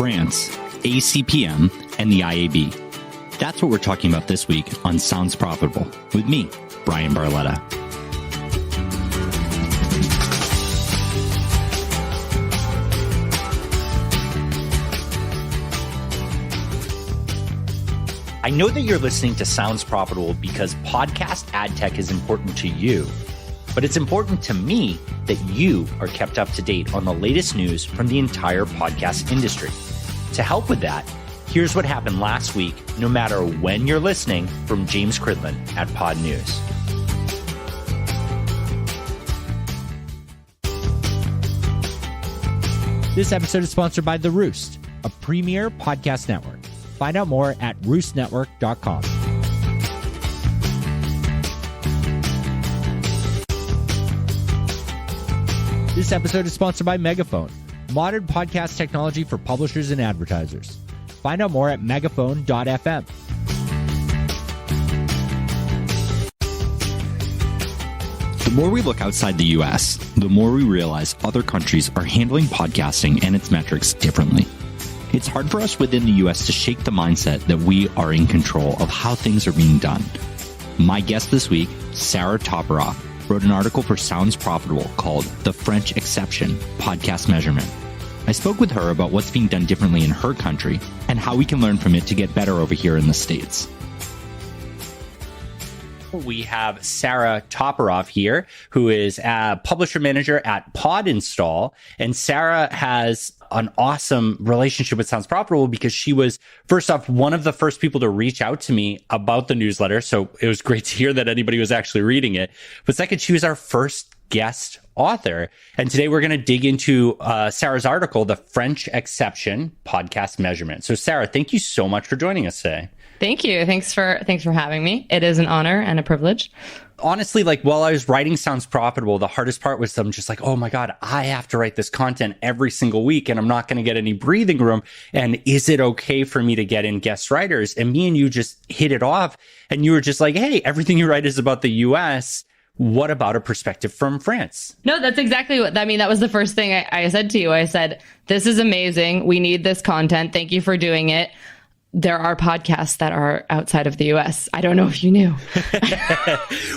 France, ACPM, and the IAB. That's what we're talking about this week on Sounds Profitable with me, Bryan Barletta. I know that you're listening to Sounds Profitable because podcast ad tech is important to you, but it's important to me that you are kept up to date on the latest news from the entire podcast industry. To help with that, here's what happened last week, no matter when you're listening, from James Cridland at Podnews. This episode is sponsored by The Roost, a premier podcast network. Find out more at roostnetwork.com. This episode is sponsored by Megaphone, modern podcast technology for publishers and advertisers. Find out more at megaphone.fm. The more we look outside the US, the more we realize other countries are handling podcasting and its metrics differently. It's hard for us within the US to shake the mindset that we are in control of how things are being done. My guest this week, Sarah Toporoff, wrote an article for Sounds Profitable called The French Exception, Podcast Measurement. I spoke with her about what's being done differently in her country and how we can learn from it to get better over here in the States. We have Sarah Toporoff here, who is a publisher manager at Podinstall. And Sarah has an awesome relationship with Sounds Profitable because she was, first off, one of the first people to reach out to me about the newsletter. So it was great to hear that anybody was actually reading it. But second, she was our first guest author. And today we're going to dig into Sarah's article, The French Exception, Podcast Measurement. So Sarah, thank you so much for joining us today. Thank you. Thanks for having me. It is an honor and a privilege. Honestly, like while I was writing Sounds Profitable, the hardest part was I'm just like, oh my God, I have to write this content every single week and I'm not going to get any breathing room. And is it okay for me to get in guest writers? And me and you just hit it off. And you were just like, hey, everything you write is about the US. What about a perspective from France? No, that's exactly what, I mean, that was the first thing I said to you. I said, this is amazing. We need this content. Thank you for doing it. There are podcasts that are outside of the US. I don't know if you knew.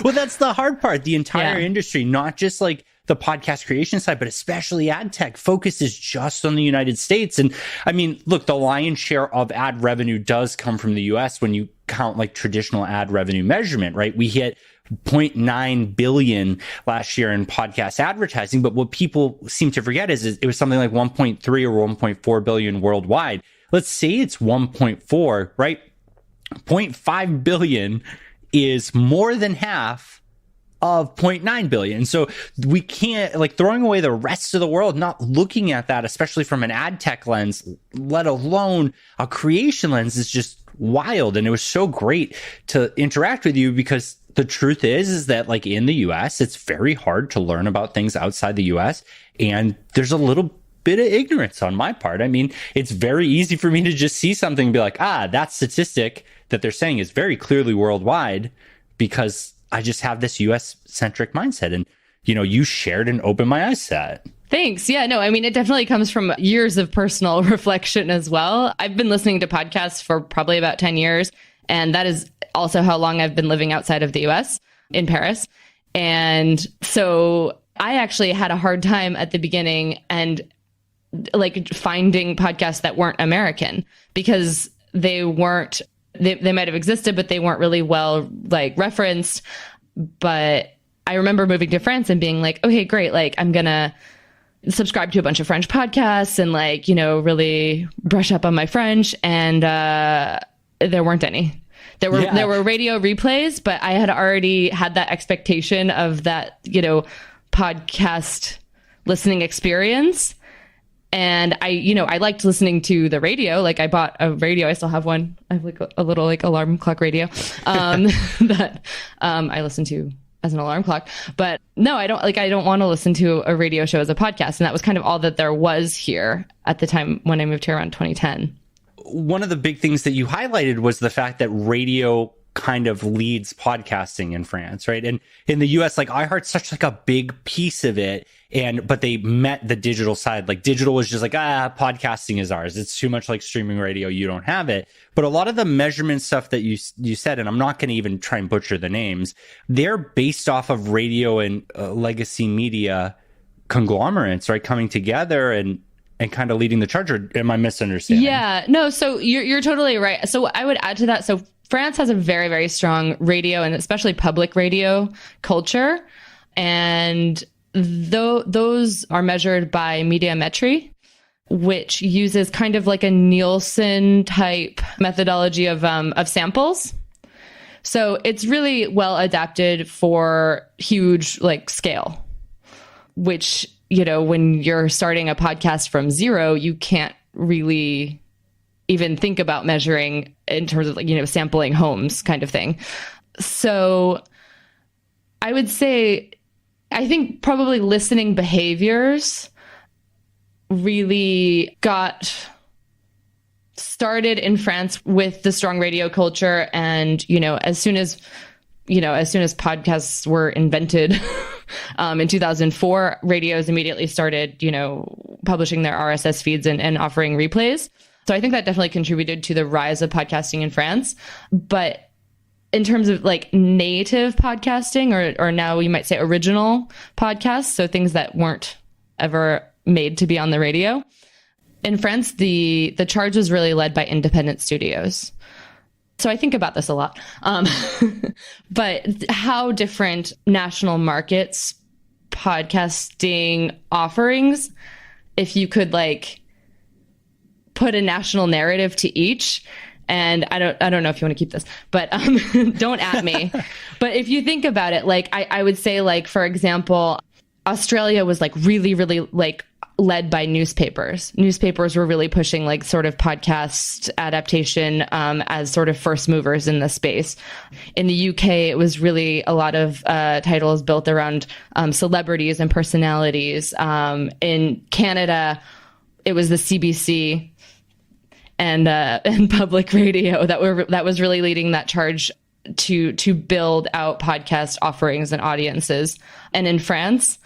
Well, that's the hard part. The entire industry, not just like the podcast creation side, but especially ad tech, focuses just on the United States. And I mean, look, the lion's share of ad revenue does come from the US when you count like traditional ad revenue measurement, right? We hit 0.9 billion last year in podcast advertising. But what people seem to forget is it was something like 1.3 or 1.4 billion worldwide. Let's say it's 1.4, right? 0.5 billion is more than half of 0.9 billion. So we can't, like, throwing away the rest of the world, not looking at that, especially from an ad tech lens, let alone a creation lens, is just wild. And it was so great to interact with you because the truth is that like in the US, it's very hard to learn about things outside the US. And there's a little bit of ignorance on my part. I mean, it's very easy for me to just see something and be like, that statistic that they're saying is very clearly worldwide because I just have this US centric mindset. And, you know, you shared and opened my eyes to that. Thanks. Yeah, no, I mean, it definitely comes from years of personal reflection as well. I've been listening to podcasts for probably about 10 years. And that is also how long I've been living outside of the US in Paris. And so I actually had a hard time at the beginning and like finding podcasts that weren't American because they weren't, they might have existed, but they weren't really well like referenced. But I remember moving to France and being like, okay, great. Like I'm going to subscribe to a bunch of French podcasts and like, you know, really brush up on my French. And there weren't any. There were radio replays, but I had already had that expectation of that, you know, podcast listening experience. And I liked listening to the radio. Like I bought a radio. I still have one. I have like a little like alarm clock radio that I listen to as an alarm clock. But no, I don't want to listen to a radio show as a podcast. And that was kind of all that there was here at the time when I moved here around 2010. One of the big things that you highlighted was the fact that radio kind of leads podcasting in France, right? And in the US, like iHeart's such like a big piece of it. But they met the digital side. Like digital was just like, podcasting is ours. It's too much like streaming radio. You don't have it. But a lot of the measurement stuff that you said, and I'm not going to even try and butcher the names, they're based off of radio and legacy media conglomerates, right? Coming together and kind of leading the charge. Or am I misunderstanding? Yeah, no. So you're totally right. So I would add to that. So France has a very, very strong radio and especially public radio culture. And those are measured by Médiamétrie, which uses kind of like a Nielsen type methodology of samples. So it's really well adapted for huge like scale, which, you know, when you're starting a podcast from zero, you can't really even think about measuring in terms of like, you know, sampling homes kind of thing. So I would say, I think probably listening behaviors really got started in France with the strong radio culture. And, you know, as soon as podcasts were invented in 2004, radios immediately started, you know, publishing their RSS feeds and offering replays. So I think that definitely contributed to the rise of podcasting in France. But in terms of like native podcasting, or now you might say original podcasts, so things that weren't ever made to be on the radio, in France, the charge was really led by independent studios. So I think about this a lot. But how different national markets podcasting offerings, if you could like put a national narrative to each. And I don't know if you want to keep this, but don't at me. But if you think about it, like I would say, like, for example, Australia was like really, really like led by newspapers. Newspapers were really pushing like sort of podcast adaptation as sort of first movers in the space. In the UK, it was really a lot of titles built around celebrities and personalities. In Canada, it was the CBC and public radio that was really leading that charge to build out podcast offerings and audiences. And in France,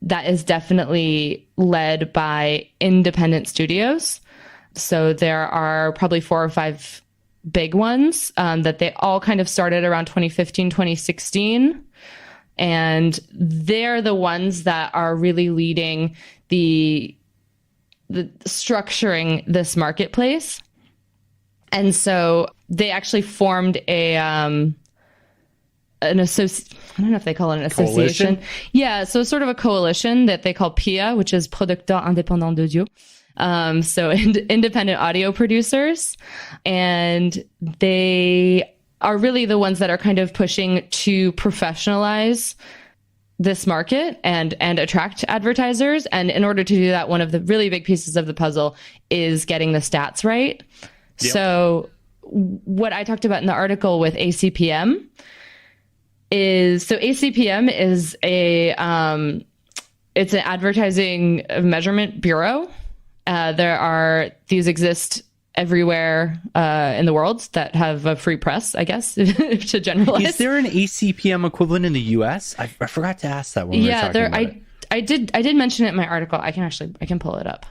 that is definitely led by independent studios. So there are probably 4 or 5 big ones that they all kind of started around 2015, 2016. And they're the ones that are really leading the structuring this marketplace. And so they actually formed an association. I don't know if they call it an association. Coalition? Yeah, so sort of a coalition that they call PIA, which is Producteurs Indépendants d'Audio. So independent audio producers. And they are really the ones that are kind of pushing to professionalize this market and attract advertisers. And in order to do that, one of the really big pieces of the puzzle is getting the stats right. Yep. So what I talked about in the article with ACPM is, so ACPM is it's an advertising measurement bureau. These exist everywhere in the world that have a free press, I guess, to generalize. Is there an ACPM equivalent in the US? I forgot to ask that when we were talking about it. I did mention it in my article. I can pull it up.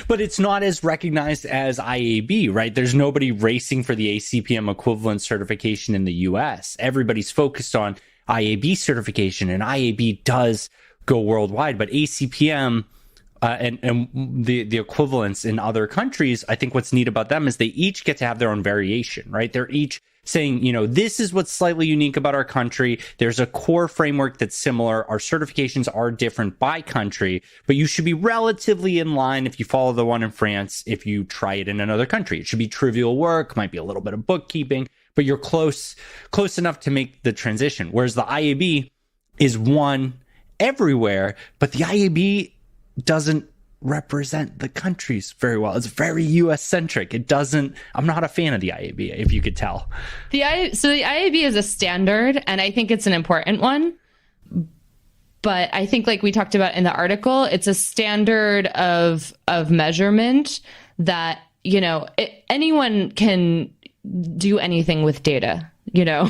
But it's not as recognized as IAB, right? There's nobody racing for the ACPM equivalent certification in the US. Everybody's focused on IAB certification, and IAB does go worldwide, but ACPM and the equivalents in other countries, I think what's neat about them is they each get to have their own variation, right? They're each saying, you know, this is what's slightly unique about our country. There's a core framework that's similar. Our certifications are different by country, but you should be relatively in line if you follow the one in France, if you try it in another country. It should be trivial work, might be a little bit of bookkeeping, but you're close enough to make the transition. Whereas the IAB is one everywhere, but the IAB doesn't represent the countries very well. It's very US centric. I'm not a fan of the IAB, if you could tell. So the IAB is a standard, and I think it's an important one. But I think, like we talked about in the article, it's a standard of measurement that, you know, anyone can do anything with data, you know?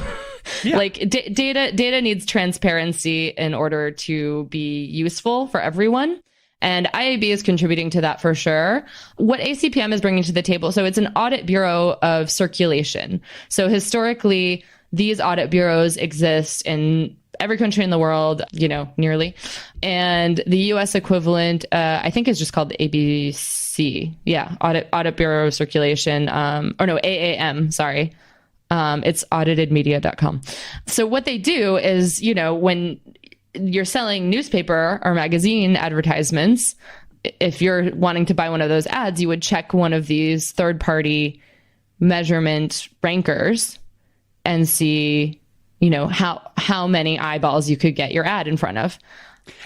Yeah. Like data needs transparency in order to be useful for everyone. And IAB is contributing to that for sure. What ACPM is bringing to the table, so it's an audit bureau of circulation. So historically, these audit bureaus exist in every country in the world, you know, nearly. And the US equivalent, I think is just called the ABC. Yeah, Audit Bureau of Circulation. Or no, AAM, sorry. It's auditedmedia.com. So what they do is, you know, when you're selling newspaper or magazine advertisements, if you're wanting to buy one of those ads, you would check one of these third-party measurement rankers and see, you know, how many eyeballs you could get your ad in front of.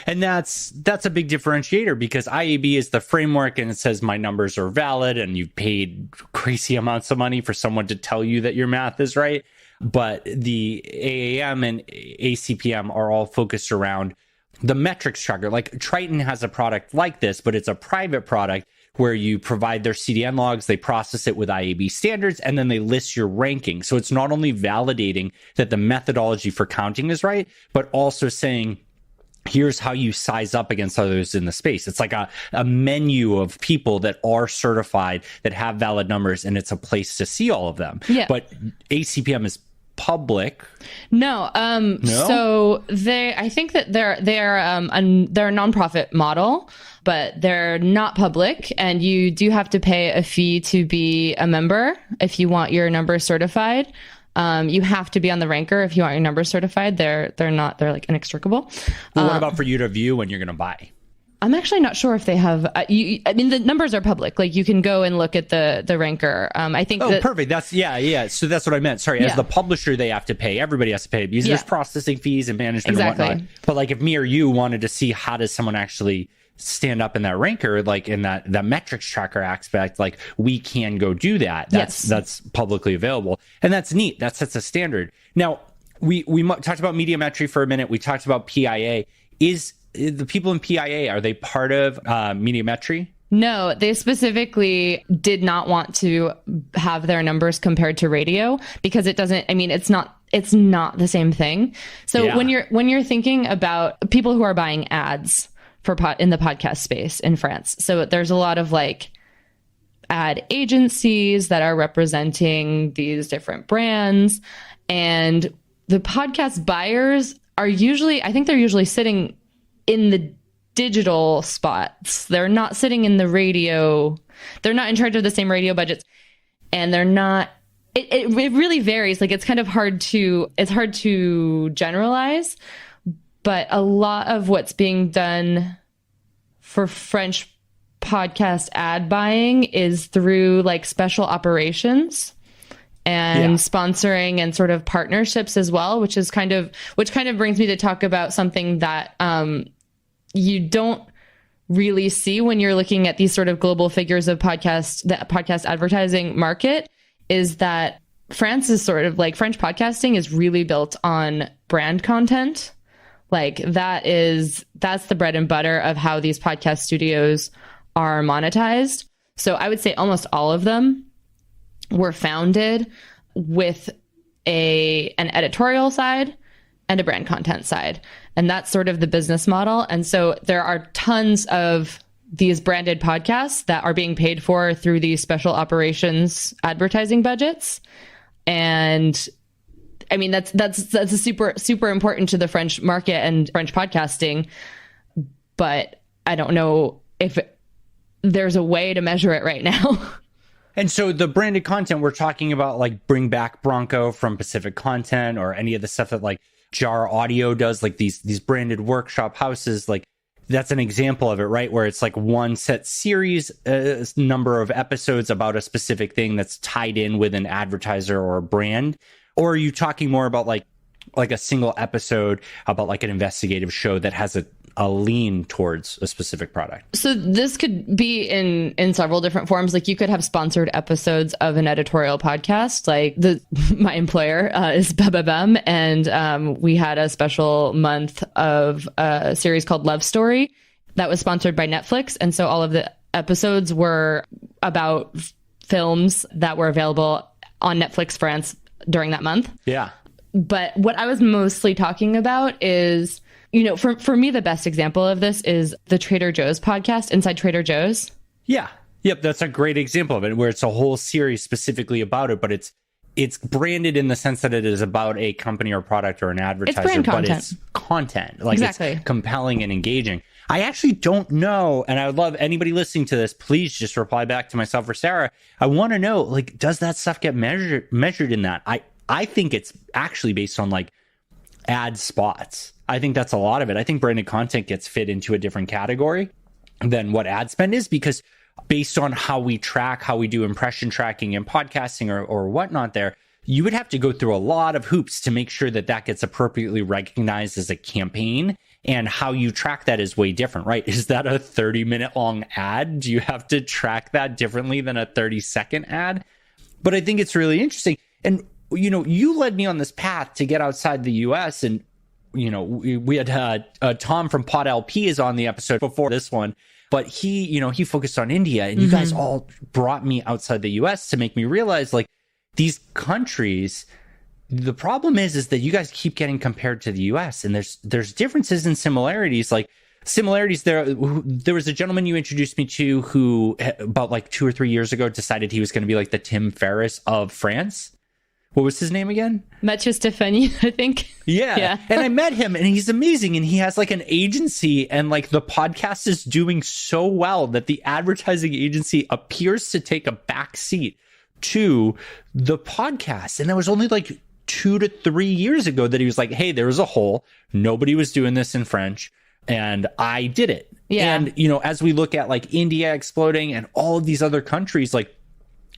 And that's a big differentiator, because IAB is the framework and it says my numbers are valid and you've paid crazy amounts of money for someone to tell you that your math is right. But the AAM and ACPM are all focused around the metrics tracker. Like Triton has a product like this, but it's a private product where you provide their CDN logs, they process it with IAB standards, and then they list your ranking. So it's not only validating that the methodology for counting is right, but also saying, here's how you size up against others in the space. It's like a menu of people that are certified, that have valid numbers, and it's a place to see all of them. Yeah. But ACPM is public. No. No? So I think that they're a nonprofit model, but they're not public, and you do have to pay a fee to be a member if you want your number certified. You have to be on the ranker if you want your numbers certified. They're like inextricable. Well, what about for you to view when you're going to buy? I'm actually not sure if they have. I mean, the numbers are public. Like you can go and look at the ranker. I think. Oh, perfect. That's yeah. So that's what I meant. Sorry, as the publisher, they have to pay. Everybody has to pay because there's processing fees and management and whatnot. But like, if me or you wanted to see how does someone actually stand up in that ranker, like in that metrics tracker aspect, like we can go do that. That's publicly available, and that's neat. That sets a standard. Now we talked about Mediametry for a minute. We talked about PIA. Is the people in PIA, are they part of Mediametry? No, they specifically did not want to have their numbers compared to radio because it doesn't. I mean, it's not the same thing. So when you're thinking about people who are buying ads in the podcast space in France, so there's a lot of like ad agencies that are representing these different brands, and the podcast buyers are usually, I think they're usually sitting in the digital spots. They're not sitting in the radio. They're not in charge of the same radio budgets, and they're not. It really varies. Like it's kind of hard to generalize, but a lot of what's being done for French podcast ad buying is through like special operations and sponsoring and sort of partnerships as well, which kind of brings me to talk about something that you don't really see when you're looking at these sort of global figures of the podcast advertising market, is that France is sort of like French podcasting is really built on brand content. Like that's the bread and butter of how these podcast studios are monetized. So I would say almost all of them were founded with an editorial side and a brand content side. And that's sort of the business model. And so there are tons of these branded podcasts that are being paid for through these special operations advertising budgets. And I mean, that's a super, super important to the French market and French podcasting. But I don't know if there's a way to measure it right now. And so the branded content we're talking about, like Bring Back Bronco from Pacific Content, or any of the stuff that like Jar Audio does, like these branded workshop houses, like that's an example of it, right? Where it's like one set series, number of episodes about a specific thing that's tied in with an advertiser or a brand. Or are you talking more about like a single episode about like an investigative show that has a lean towards a specific product? So this could be in several different forms. Like you could have sponsored episodes of an editorial podcast. Like my employer is Bababam, and we had a special month of a series called Love Story that was sponsored by Netflix. And so all of the episodes were about films that were available on Netflix France during that month. Yeah. But what I was mostly talking about is, for me, the best example of this is the Trader Joe's podcast, Inside Trader Joe's. Yeah. Yep. That's a great example of it, where it's a whole series specifically about it, but it's branded in the sense that it is about a company or product or an advertiser, it's brand but content. it's content. Like, exactly. It's compelling and engaging. I actually don't know, and I would love anybody listening to this, please just reply back to myself or Sarah. I want to know, like, does that stuff get measured in that? I think it's actually based on like ad spots. I think that's a lot of it. I think branded content gets fit into a different category than what ad spend is, because based on how we track, how we do impression tracking and podcasting or whatnot there, you would have to go through a lot of hoops to make sure that that gets appropriately recognized as a campaign. And how you track that is way different, right? Is that a 30-minute long ad? Do you have to track that differently than a 30-second ad? But I think it's really interesting. And, you led me on this path to get outside the US. And, we had Tom from Pod LP is on the episode before this one. But he focused on India, and you guys all brought me outside the US to make me realize, like, these countries, the problem is that you guys keep getting compared to the US, and there's differences and similarities. Like, similarities there was a gentleman you introduced me to who about like 2 or 3 years ago decided he was going to be like the Tim Ferriss of France. What was his name again? Mathieu Stéphanie, I think. Yeah. And I met him, and he's amazing. And he has like an agency, and like the podcast is doing so well that the advertising agency appears to take a back seat to the podcast. And that was only like 2 to 3 years ago that he was like, hey, there was a hole. Nobody was doing this in French, and I did it. Yeah. And, as we look at like India exploding and all of these other countries, like,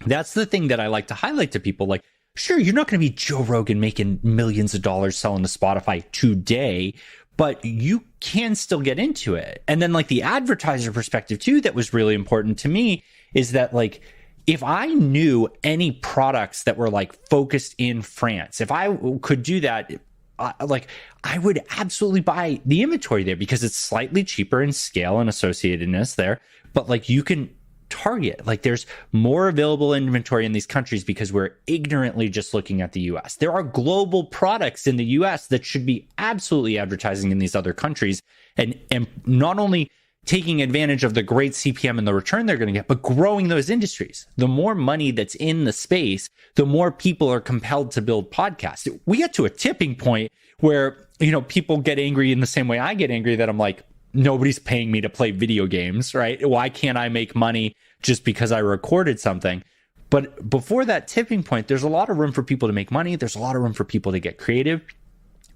that's the thing that I like to highlight to people. Like, sure, you're not going to be Joe Rogan making millions of dollars selling to Spotify today, but you can still get into it. And then like the advertiser perspective too, that was really important to me, is that like, if I knew any products that were like focused in France, if I could do that, I would absolutely buy the inventory there, because it's slightly cheaper in scale and associatedness there. But like, you can target, like, there's more available inventory in these countries because we're ignorantly just looking at the US. There are global products in the US that should be absolutely advertising in these other countries, and not only taking advantage of the great CPM and the return they're going to get, but growing those industries. The more money that's in the space, the more people are compelled to build podcasts. We get to a tipping point where, people get angry in the same way I get angry, that I'm like, nobody's paying me to play video games, right? Why can't I make money just because I recorded something? But before that tipping point, there's a lot of room for people to make money. There's a lot of room for people to get creative.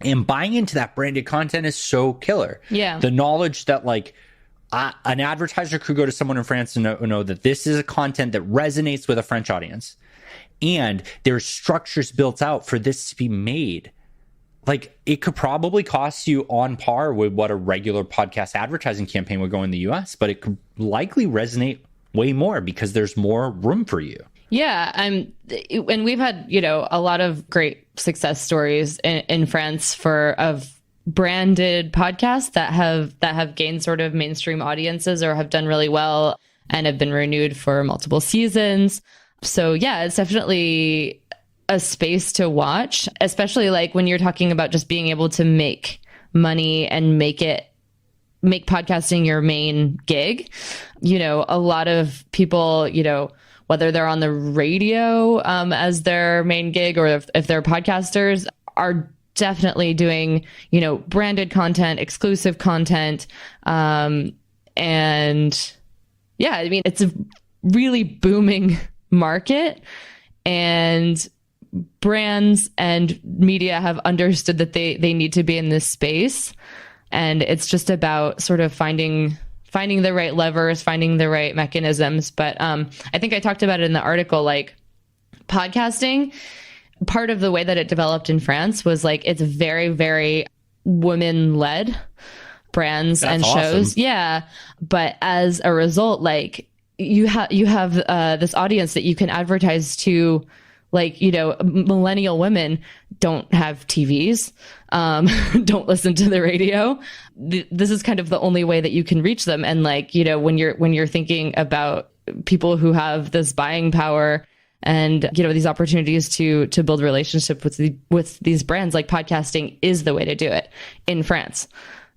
And buying into that branded content is so killer. Yeah. The knowledge that like an advertiser could go to someone in France and know that this is a content that resonates with a French audience, and there's structures built out for this to be made. Like, it could probably cost you on par with what a regular podcast advertising campaign would go in the US, but it could likely resonate way more because there's more room for you. Yeah. And we've had, a lot of great success stories in France of branded podcasts that have gained sort of mainstream audiences or have done really well and have been renewed for multiple seasons. So yeah, it's definitely a space to watch, especially like when you're talking about just being able to make money and make podcasting your main gig. A lot of people, whether they're on the radio as their main gig, or if they're podcasters, are definitely doing, branded content, exclusive content. And yeah, I mean, it's a really booming market, and brands and media have understood that they need to be in this space. And it's just about sort of finding the right levers, finding the right mechanisms. But I think I talked about it in the article, like podcasting, part of the way that it developed in France was like, it's very, very women-led brands. That's and shows. Awesome. Yeah. But as a result, like you have this audience that you can advertise to. Like, millennial women don't have TVs, don't listen to the radio. This is kind of the only way that you can reach them. And like, when you're thinking about people who have this buying power and, these opportunities to build relationship with these brands. Like, podcasting is the way to do it in France.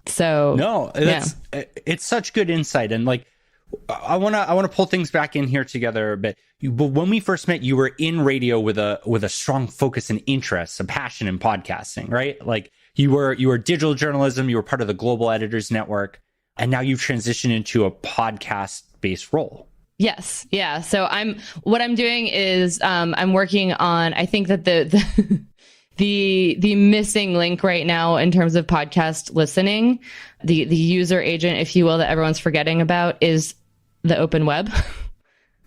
So no, it's such good insight. And like, I want to pull things back in here together a bit. But when we first met, you were in radio with a strong focus and interest, a passion in podcasting, right? Like, you were digital journalism, you were part of the Global Editors Network, and now you've transitioned into a podcast based role. Yes. Yeah. So what I'm doing is I'm working on, I think that the missing link right now in terms of podcast listening, the user agent, if you will, that everyone's forgetting about, is the open web.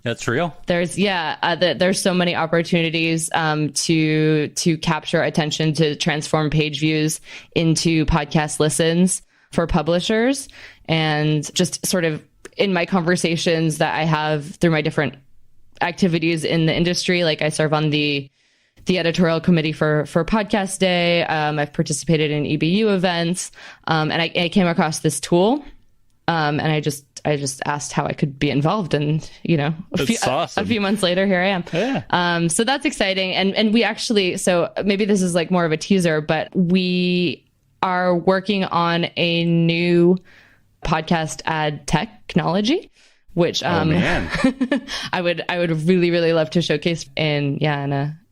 That's real. There's so many opportunities to capture attention, to transform page views into podcast listens for publishers. And just sort of in my conversations that I have through my different activities in the industry, like I serve on the editorial committee for Podcast Day. I've participated in EBU events, and I came across this tool, and I just asked how I could be involved, and a few months later, here I am. Yeah. So that's exciting, and we actually, so maybe this is like more of a teaser, but we are working on a new podcast ad technology, which I would really, really love to showcase maybe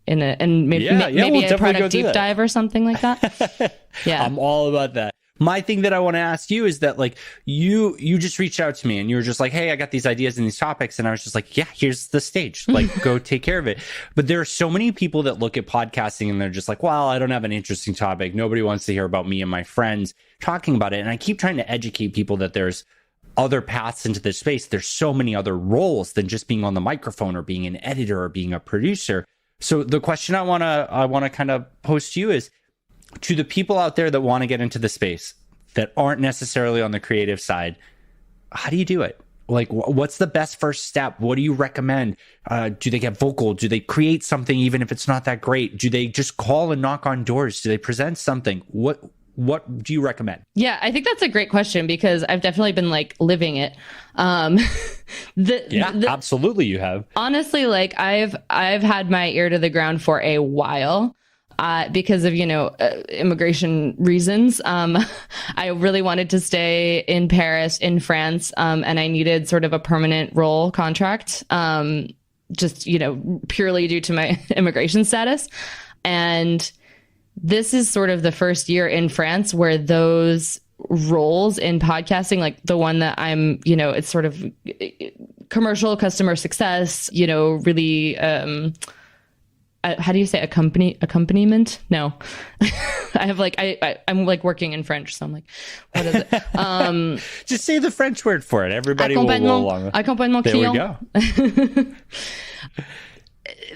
we'll a product deep dive or something like that. Yeah. I'm all about that. My thing that I want to ask you is that, like, you just reached out to me and you were just like, hey, I got these ideas and these topics. And I was just like, yeah, here's the stage, like, go take care of it. But there are so many people that look at podcasting and they're just like, well, I don't have an interesting topic. Nobody wants to hear about me and my friends talking about it. And I keep trying to educate people that there's other paths into this space. There's so many other roles than just being on the microphone or being an editor or being a producer. So the question I want to kind of pose to you is, to the people out there that want to get into the space that aren't necessarily on the creative side, how do you do it? Like, what's the best first step? What do you recommend? Do they get vocal? Do they create something even if it's not that great? Do they just call and knock on doors? Do they present something? What do you recommend? Yeah, I think that's a great question, because I've definitely been like living it. Absolutely you have. Honestly, like I've had my ear to the ground for a while. Because of, immigration reasons. I really wanted to stay in Paris, in France, and I needed sort of a permanent role contract, just, purely due to my immigration status. And this is sort of the first year in France where those roles in podcasting, like the one that I'm, it's sort of commercial customer success, really, how do you say accompaniment? No, I have like, I'm like working in French. So I'm like, what is it? Just say the French word for it. Everybody will go along. Accompagnement client. There we go.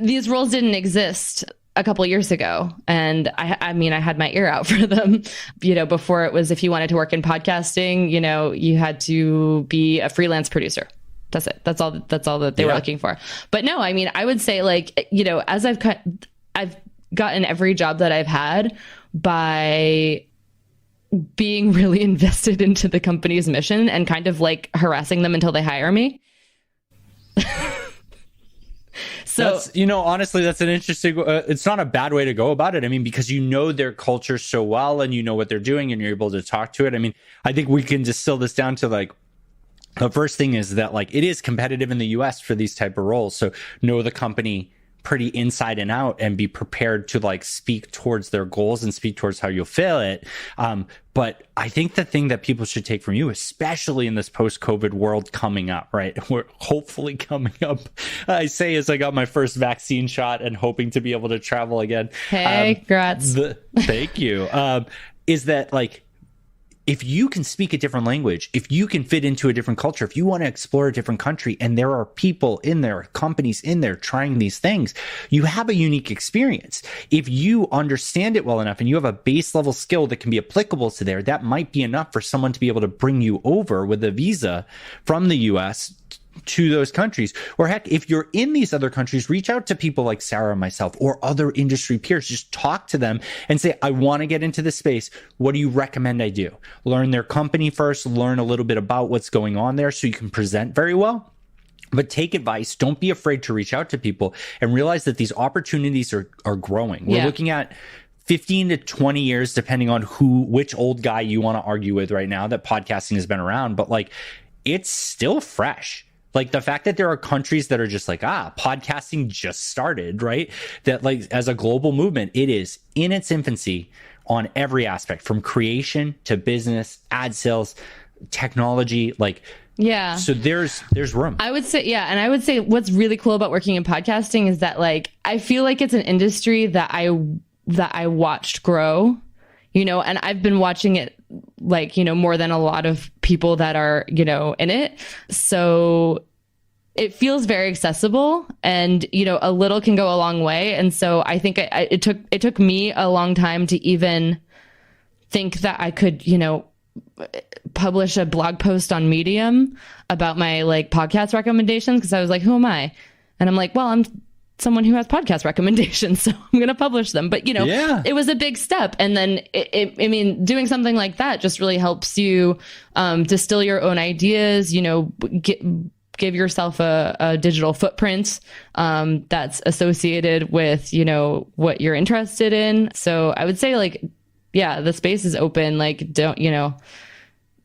These roles didn't exist a couple years ago. And I mean, I had my ear out for them, before it was, if you wanted to work in podcasting, you had to be a freelance producer. That's it. That's all that they were looking for. But no, I mean, I would say, like, as I've gotten every job that I've had by being really invested into the company's mission and kind of like harassing them until they hire me. So, that's, honestly, that's an interesting, it's not a bad way to go about it. I mean, because their culture so well and you know what they're doing and you're able to talk to it. I mean, I think we can distill this down to, like, the first thing is that, like, it is competitive in the US for these type of roles. So know the company pretty inside and out and be prepared to, like, speak towards their goals and speak towards how you'll fill it. But I think the thing that people should take from you, especially in this post-COVID world coming up, right? We're hopefully coming up, I say, as I got my first vaccine shot and hoping to be able to travel again. Hey, congrats. Thank you. Is that, like, if you can speak a different language, if you can fit into a different culture, if you want to explore a different country and there are people in there, companies in there trying these things, you have a unique experience. If you understand it well enough and you have a base level skill that can be applicable to there, that might be enough for someone to be able to bring you over with a visa from the US to those countries. Or heck, if you're in these other countries, reach out to people like Sarah and myself or other industry peers. Just talk to them and say, I want to get into this space. What do you recommend I do? Learn their company first, learn a little bit about what's going on there so you can present very well. But take advice. Don't be afraid to reach out to people and realize that these opportunities are growing. We're looking at 15 to 20 years, depending on which old guy you want to argue with right now, that podcasting has been around. But like, it's still fresh. Like the fact that there are countries that are just like, podcasting just started, right? That like as a global movement, it is in its infancy on every aspect, from creation to business, ad sales, technology, like. Yeah. So there's room. I would say, yeah. And I would say what's really cool about working in podcasting is that like, I feel like it's an industry that I watched grow, and I've been watching it like, more than a lot of people that are, in it. So it feels very accessible, and, a little can go a long way. And so I think it took me a long time to even think that I could, publish a blog post on Medium about my like podcast recommendations, because I was like, who am I? And I'm like, well, I'm someone who has podcast recommendations, so I'm going to publish them. But it was a big step. And then I mean, doing something like that just really helps you distill your own ideas, give yourself a digital footprint that's associated with, what you're interested in. So I would say like, yeah, the space is open. Like, don't,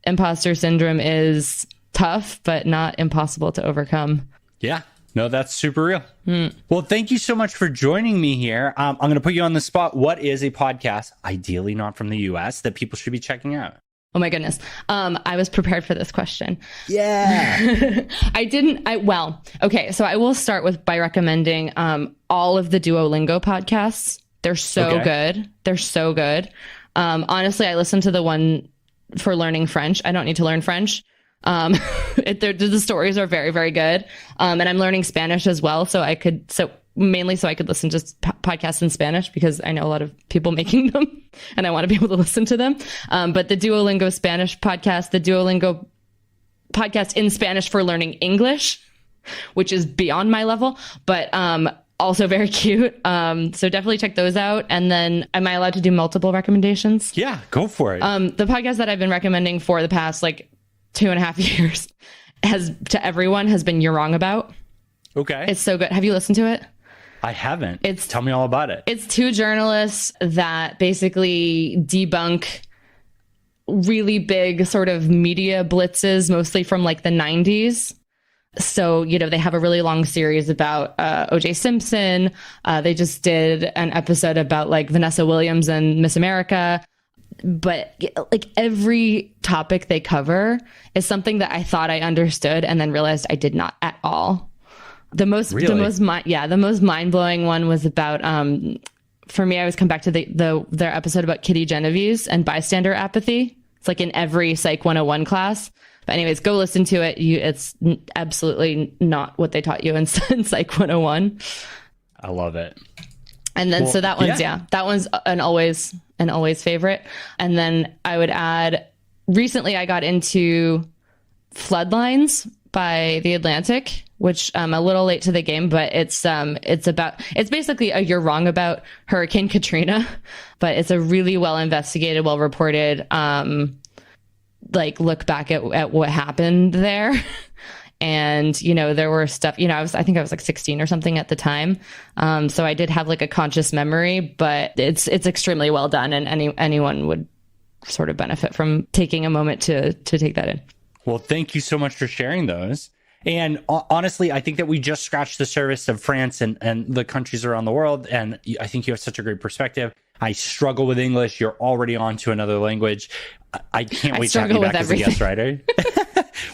imposter syndrome is tough, but not impossible to overcome. Yeah. No, that's super real. Well, thank you so much for joining me here. I'm going to put you on the spot. What is a podcast, ideally not from the US, that people should be checking out? Oh my goodness. I was prepared for this question. Yeah. Okay. So I will start by recommending all of the Duolingo podcasts. They're so good. They're so good. Honestly, I listened to the one for learning French. I don't need to learn French. The stories are very, very good. And I'm learning Spanish as well. So I could listen to podcasts in Spanish, because I know a lot of people making them and I want to be able to listen to them. But the Duolingo Spanish podcast, the Duolingo podcast in Spanish for learning English, which is beyond my level, but, also very cute. So definitely check those out. And then, am I allowed to do multiple recommendations? Yeah, go for it. The podcast that I've been recommending for the past like 2.5 years has been You're Wrong About. Okay. It's so good. Have you listened to it? I haven't. Tell me all about it. It's two journalists that basically debunk really big sort of media blitzes, mostly from like the 90s. So, they have a really long series about O.J. Simpson. They just did an episode about like Vanessa Williams and Miss America. But like every topic they cover is something that I thought I understood and then realized I did not at all. The most mind-blowing one was about, for me, I always come back to their episode about Kitty Genevieve's and bystander apathy. It's like in every Psych 101 class. But anyways, go listen to it. It's absolutely not what they taught you in Psych 101. I love it. And then, so that one's an always favorite. And then I would add, recently I got into Floodlines by The Atlantic, which I'm a little late to the game, but it's basically a You're Wrong About Hurricane Katrina, but it's a really well investigated, well reported, like look back at what happened there. And, there were stuff, I think I was like 16 or something at the time. So I did have like a conscious memory, but it's extremely well done, and anyone would sort of benefit from taking a moment to take that in. Well, thank you so much for sharing those. And honestly, I think that we just scratched the surface of France and the countries around the world. And I think you have such a great perspective. I struggle with English. You're already on to another language. I can't wait to have you back as a guest writer.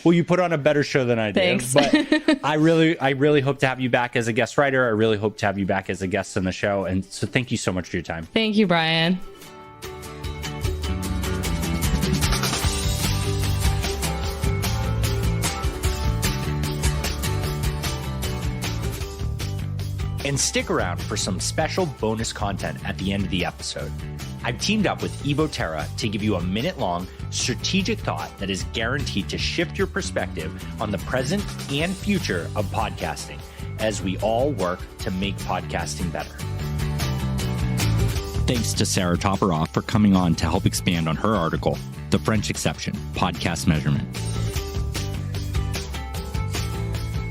Well, you put on a better show than I do. Thanks. But I really hope to have you back as a guest writer. I really hope to have you back as a guest on the show. And so thank you so much for your time. Thank you, Bryan. And stick around for some special bonus content at the end of the episode. I've teamed up with Terra to give you a minute-long strategic thought that is guaranteed to shift your perspective on the present and future of podcasting as we all work to make podcasting better. Thanks to Sarah Toporoff for coming on to help expand on her article, The French Exception, Podcast Measurement.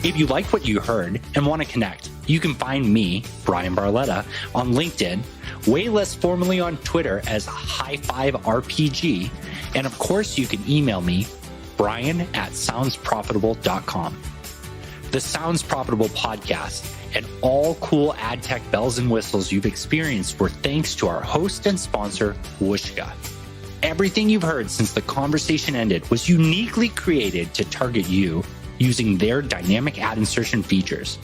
If you like what you heard and want to connect, you can find me, Bryan Barletta, on LinkedIn, way less formally on Twitter as High5RPG, and of course you can email me, Bryan@soundsprofitable.com. The Sounds Profitable podcast and all cool ad tech bells and whistles you've experienced were thanks to our host and sponsor, Whooshkaa. Everything you've heard since the conversation ended was uniquely created to target you using their dynamic ad insertion features.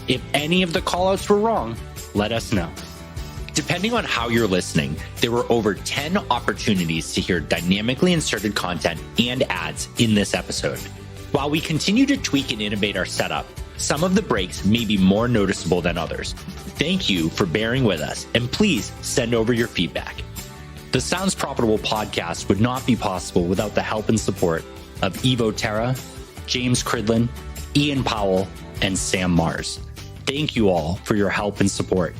If any of the callouts were wrong, let us know. Depending on how you're listening, there were over 10 opportunities to hear dynamically inserted content and ads in this episode. While we continue to tweak and innovate our setup, some of the breaks may be more noticeable than others. Thank you for bearing with us, and please send over your feedback. The Sounds Profitable podcast would not be possible without the help and support of Evo Terra, James Cridland, Ian Powell, and Sam Mars. Thank you all for your help and support.